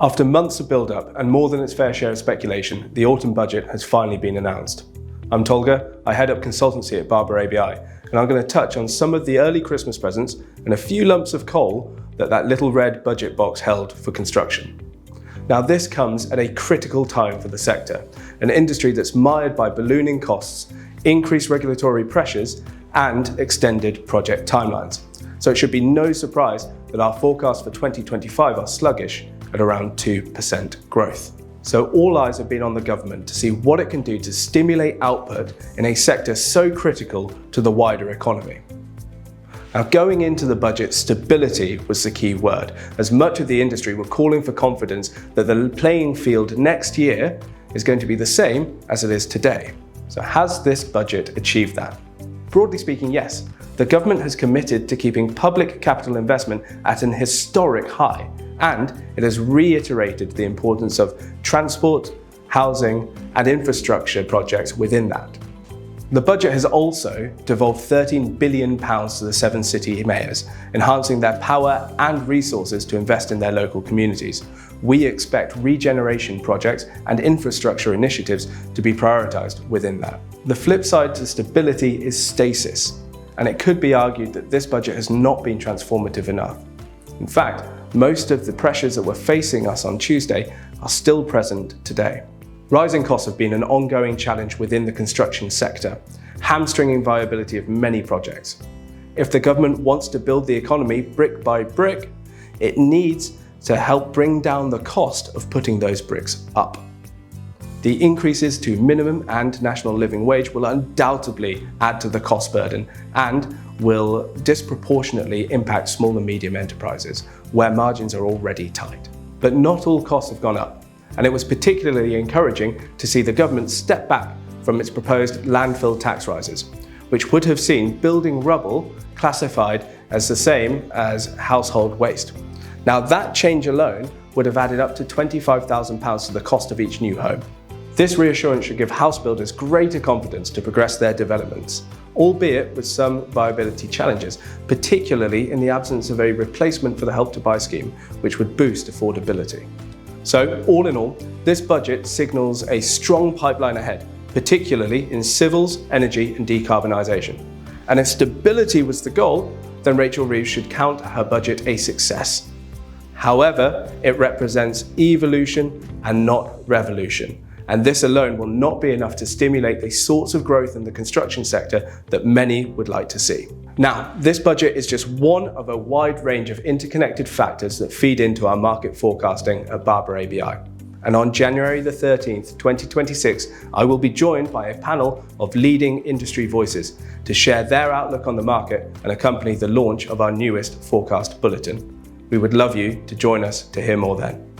After months of build-up and more than its fair share of speculation, the autumn budget has finally been announced. I'm Tolga, I head up Consultancy at Barbour ABI, and I'm going to touch on some of the early Christmas presents and a few lumps of coal that little red budget box held for construction. Now this comes at a critical time for the sector, an industry that's mired by ballooning costs, increased regulatory pressures, and extended project timelines. So it should be no surprise that our forecasts for 2025 are sluggish at around 2% growth. So all eyes have been on the government to see what it can do to stimulate output in a sector so critical to the wider economy. Now going into the budget, stability was the key word, as much of the industry were calling for confidence that the playing field next year is going to be the same as it is today. So has this budget achieved that? Broadly speaking, yes. The government has committed to keeping public capital investment at an historic high, and it has reiterated the importance of transport, housing, and infrastructure projects within that. The budget has also devolved £13 billion to the 7 city mayors, enhancing their power and resources to invest in their local communities. We expect regeneration projects and infrastructure initiatives to be prioritised within that. The flip side to stability is stasis, and it could be argued that this budget has not been transformative enough. In fact, most of the pressures that were facing us on Tuesday are still present today. Rising costs have been an ongoing challenge within the construction sector, hamstringing viability of many projects. If the government wants to build the economy brick by brick, it needs to help bring down the cost of putting those bricks up. The increases to minimum and national living wage will undoubtedly add to the cost burden and will disproportionately impact small and medium enterprises, where margins are already tight. But not all costs have gone up, and it was particularly encouraging to see the government step back from its proposed landfill tax rises, which would have seen building rubble classified as the same as household waste. Now that change alone would have added up to £25,000 to the cost of each new home. This reassurance should give house builders greater confidence to progress their developments, albeit with some viability challenges, particularly in the absence of a replacement for the Help to Buy scheme, which would boost affordability. So all in all, this budget signals a strong pipeline ahead, particularly in civils, energy and decarbonisation. And if stability was the goal, then Rachel Reeves should count her budget a success. However, it represents evolution and not revolution. And this alone will not be enough to stimulate the sorts of growth in the construction sector that many would like to see. Now, this budget is just one of a wide range of interconnected factors that feed into our market forecasting at Barbour ABI. And on January the 13th, 2026, I will be joined by a panel of leading industry voices to share their outlook on the market and accompany the launch of our newest forecast bulletin. We would love you to join us to hear more then.